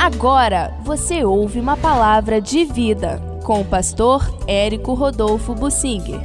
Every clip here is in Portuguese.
Agora você ouve uma palavra de vida com o pastor Érico Rodolfo Bussinger.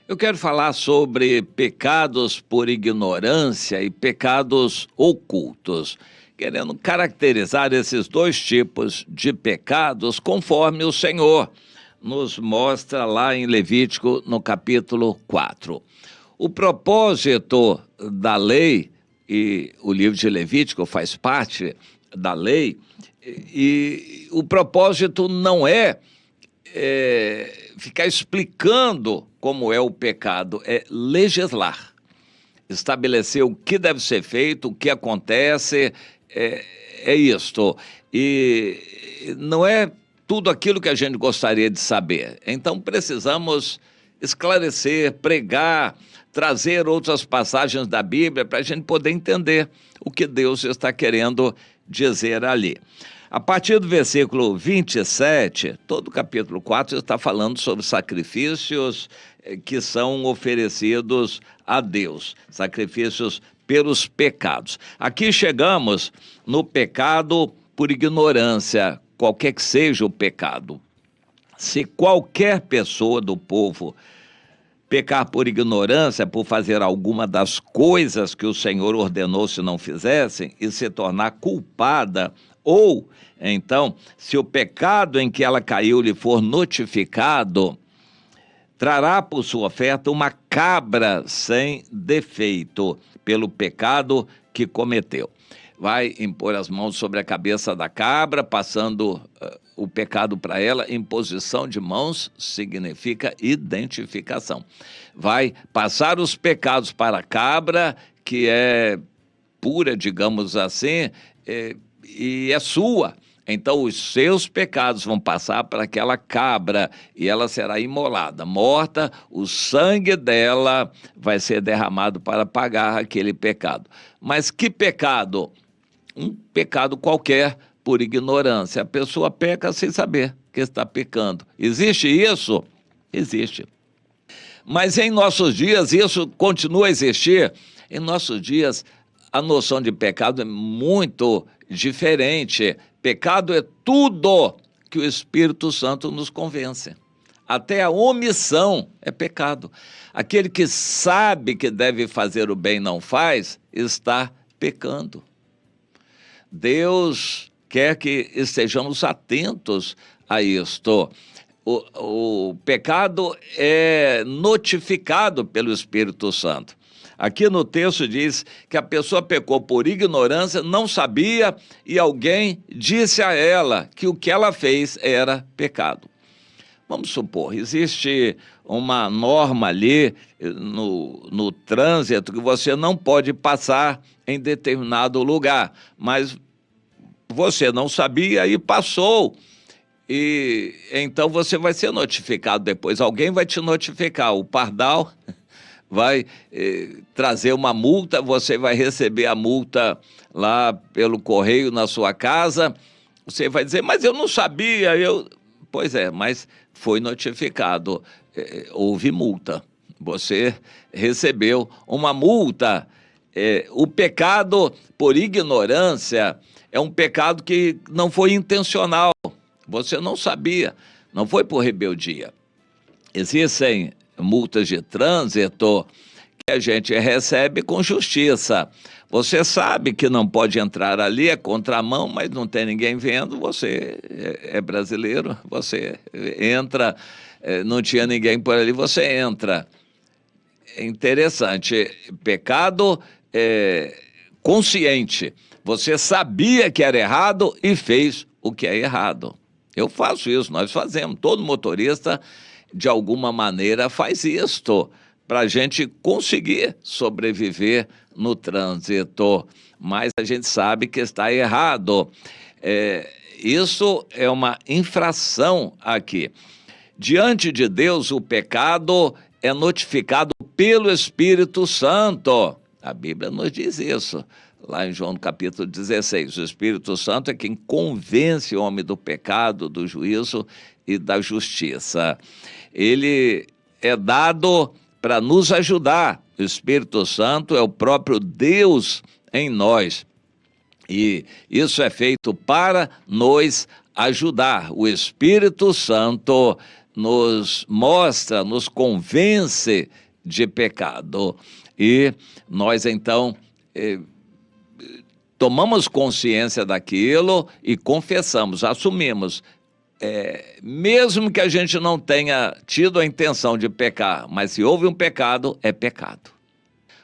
Eu quero falar sobre pecados por ignorância e pecados ocultos, querendo caracterizar esses dois tipos de pecados conforme o Senhor nos mostra lá em Levítico, no capítulo 4. O propósito da lei, e o livro de Levítico faz parte da lei, e o propósito não é ficar explicando como é o pecado, é legislar, estabelecer o que deve ser feito, o que acontece, é isto. E não é tudo aquilo que a gente gostaria de saber. Então precisamos esclarecer, pregar, trazer outras passagens da Bíblia para a gente poder entender o que Deus está querendo dizer ali. A partir do versículo 27, todo o capítulo 4 está falando sobre sacrifícios que são oferecidos a Deus, sacrifícios pelos pecados. Aqui chegamos no pecado por ignorância, qualquer que seja o pecado. Se qualquer pessoa do povo pecar por ignorância, por fazer alguma das coisas que o Senhor ordenou se não fizessem, e se tornar culpada, ou, então, se o pecado em que ela caiu lhe for notificado, trará por sua oferta uma cabra sem defeito, pelo pecado que cometeu. Vai impor as mãos sobre a cabeça da cabra, passando o pecado para ela. Imposição de mãos significa identificação. Vai passar os pecados para a cabra, que é pura, digamos assim, e é sua. Então os seus pecados vão passar para aquela cabra e ela será imolada, morta, o sangue dela vai ser derramado para pagar aquele pecado. Mas que pecado? Um pecado qualquer por ignorância. A pessoa peca sem saber que está pecando. Existe isso? Existe. Mas em nossos dias isso continua a existir. Em nossos dias a noção de pecado é muito diferente. Pecado é tudo que o Espírito Santo nos convence. Até a omissão é pecado. Aquele que sabe que deve fazer o bem e não faz, está pecando. Deus quer que estejamos atentos a isto. O pecado é notificado pelo Espírito Santo. Aqui no texto diz que a pessoa pecou por ignorância, não sabia, e alguém disse a ela que o que ela fez era pecado. Vamos supor, existe uma norma ali no trânsito que você não pode passar em determinado lugar, mas você não sabia e passou. E então você vai ser notificado depois, alguém vai te notificar, o pardal vai trazer uma multa, você vai receber a multa lá pelo correio na sua casa, você vai dizer, mas eu não sabia, Pois é, mas foi notificado, houve multa, você recebeu uma multa. O pecado por ignorância é um pecado que não foi intencional, você não sabia, não foi por rebeldia. Existem multas de trânsito que a gente recebe com justiça. Você sabe que não pode entrar ali, é contramão, mas não tem ninguém vendo, você é brasileiro, você entra, não tinha ninguém por ali, você entra. É interessante, pecado consciente. Você sabia que era errado e fez o que é errado. Eu faço isso, nós fazemos, todo motorista de alguma maneira faz isto, para a gente conseguir sobreviver no trânsito, mas a gente sabe que está errado. Isso é uma infração aqui. Diante de Deus, o pecado é notificado pelo Espírito Santo. A Bíblia nos diz isso, lá em João capítulo 16. O Espírito Santo é quem convence o homem do pecado, do juízo e da justiça. Ele é dado para nos ajudar. O Espírito Santo é o próprio Deus em nós. E isso é feito para nos ajudar. O Espírito Santo nos mostra, nos convence de pecado. E nós, então, tomamos consciência daquilo e confessamos, assumimos. Mesmo que a gente não tenha tido a intenção de pecar, mas se houve um pecado, é pecado.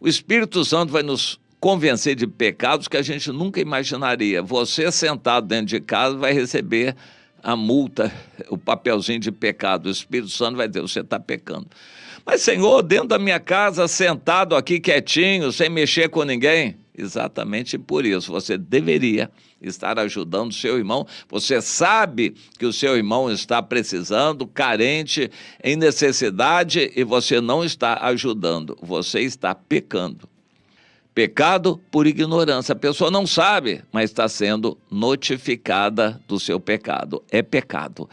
O Espírito Santo vai nos convencer de pecados que a gente nunca imaginaria. Você sentado dentro de casa vai receber a multa, o papelzinho de pecado. O Espírito Santo vai dizer, você está pecando. Mas, Senhor, dentro da minha casa, sentado aqui quietinho, sem mexer com ninguém, exatamente por isso, você deveria estar ajudando o seu irmão. Você sabe que o seu irmão está precisando, carente, em necessidade, e você não está ajudando, você está pecando. Pecado por ignorância. A pessoa não sabe, mas está sendo notificada do seu pecado. É pecado.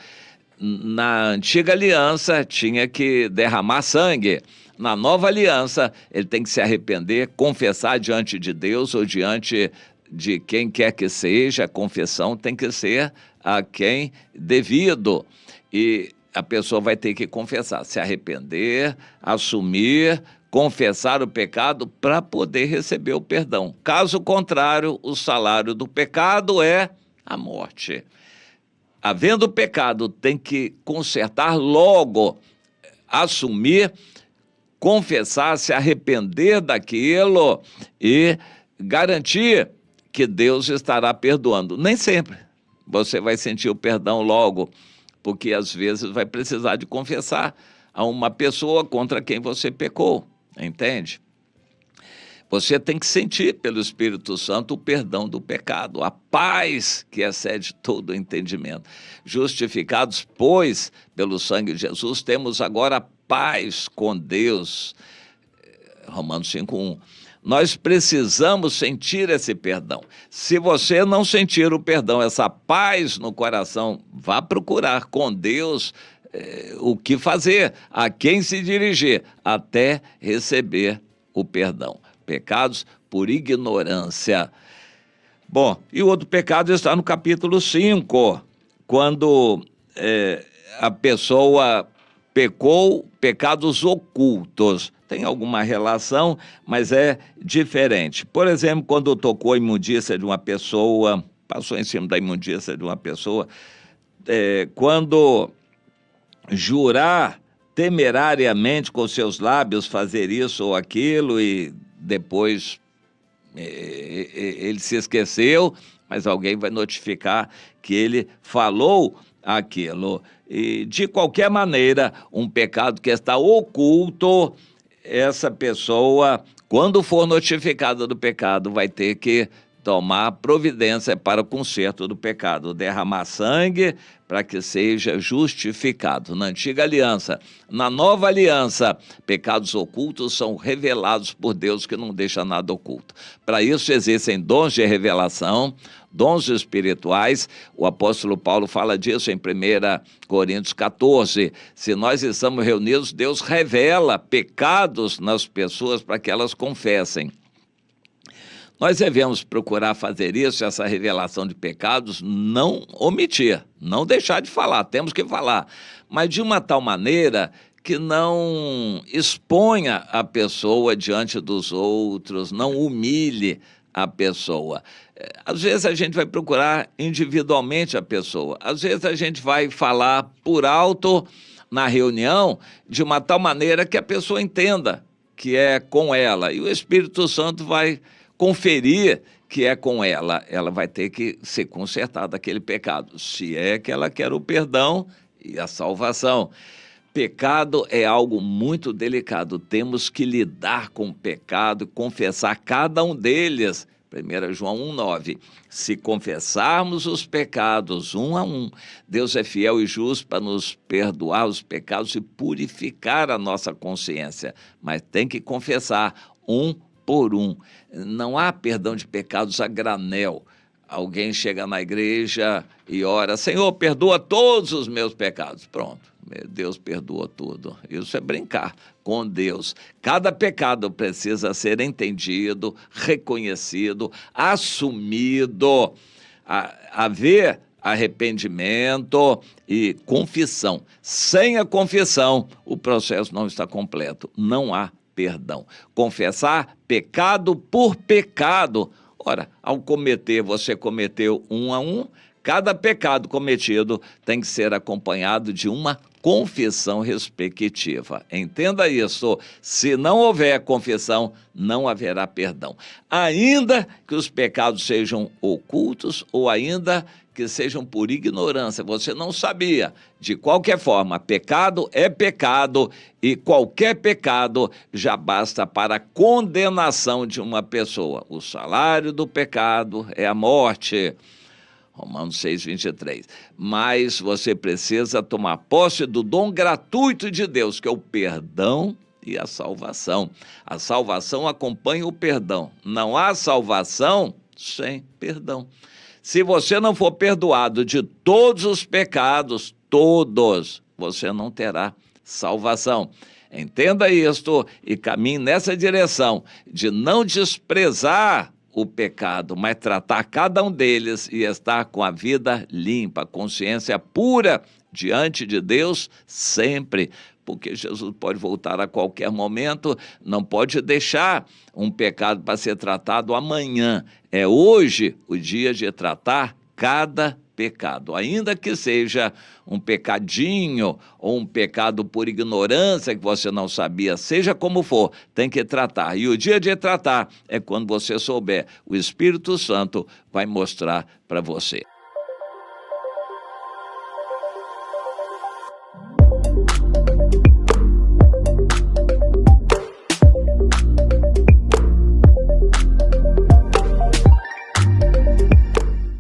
Na antiga aliança, tinha que derramar sangue. Na nova aliança, ele tem que se arrepender, confessar diante de Deus ou diante de quem quer que seja. A confissão tem que ser a quem devido. E a pessoa vai ter que confessar, se arrepender, assumir, confessar o pecado para poder receber o perdão. Caso contrário, o salário do pecado é a morte. Havendo pecado, tem que consertar logo, assumir, confessar, se arrepender daquilo e garantir que Deus estará perdoando. Nem sempre você vai sentir o perdão logo, porque às vezes vai precisar de confessar a uma pessoa contra quem você pecou. Entende? Você tem que sentir pelo Espírito Santo o perdão do pecado, a paz que excede todo o entendimento. Justificados, pois, pelo sangue de Jesus, temos agora paz com Deus. Romanos 5:1. Nós precisamos sentir esse perdão. Se você não sentir o perdão, essa paz no coração, vá procurar com Deus o que fazer, a quem se dirigir, até receber o perdão. Pecados por ignorância. Bom, e o outro pecado está no capítulo 5, quando a pessoa pecou pecados ocultos. Tem alguma relação, mas é diferente. Por exemplo, quando tocou a imundícia de uma pessoa, passou em cima da imundícia de uma pessoa, quando jurar temerariamente com seus lábios fazer isso ou aquilo e depois ele se esqueceu, mas alguém vai notificar que ele falou aquilo. E de qualquer maneira, um pecado que está oculto, essa pessoa, quando for notificada do pecado, vai ter que tomar providência para o conserto do pecado, derramar sangue para que seja justificado. Na antiga aliança, na nova aliança, pecados ocultos são revelados por Deus, que não deixa nada oculto. Para isso existem dons de revelação, dons espirituais. O apóstolo Paulo fala disso em 1 Coríntios 14. Se nós estamos reunidos, Deus revela pecados nas pessoas para que elas confessem. Nós devemos procurar fazer isso, essa revelação de pecados, não omitir, não deixar de falar, temos que falar, mas de uma tal maneira que não exponha a pessoa diante dos outros, não humilhe a pessoa. Às vezes a gente vai procurar individualmente a pessoa, às vezes a gente vai falar por alto na reunião de uma tal maneira que a pessoa entenda que é com ela, e o Espírito Santo vai conferir que é com ela, ela vai ter que ser consertada daquele pecado, se é que ela quer o perdão e a salvação. Pecado é algo muito delicado, temos que lidar com o pecado, confessar cada um deles. 1 João 1,9, se confessarmos os pecados um a um, Deus é fiel e justo para nos perdoar os pecados e purificar a nossa consciência, mas tem que confessar um por um. Não há perdão de pecados a granel. Alguém chega na igreja e ora, Senhor, perdoa todos os meus pecados. Pronto, Deus perdoa tudo. Isso é brincar com Deus. Cada pecado precisa ser entendido, reconhecido, assumido, haver arrependimento e confissão. Sem a confissão, o processo não está completo. Não há perdão. Confessar pecado por pecado. Ora, ao cometer, você cometeu um a um, cada pecado cometido tem que ser acompanhado de uma confissão respectiva. Entenda isso. Se não houver confissão, não haverá perdão. Ainda que os pecados sejam ocultos ou ainda que sejam por ignorância, você não sabia. De qualquer forma, pecado é pecado e qualquer pecado já basta para a condenação de uma pessoa. O salário do pecado é a morte. Romanos 6:23. Mas você precisa tomar posse do dom gratuito de Deus, que é o perdão e a salvação. A salvação acompanha o perdão. Não há salvação sem perdão. Se você não for perdoado de todos os pecados, todos, você não terá salvação. Entenda isto e caminhe nessa direção de não desprezar o pecado, mas tratar cada um deles e estar com a vida limpa, a consciência pura diante de Deus sempre, porque Jesus pode voltar a qualquer momento, não pode deixar um pecado para ser tratado amanhã. É hoje o dia de tratar cada pecado, ainda que seja um pecadinho ou um pecado por ignorância que você não sabia, seja como for, tem que tratar. E o dia de tratar é quando você souber, o Espírito Santo vai mostrar para você.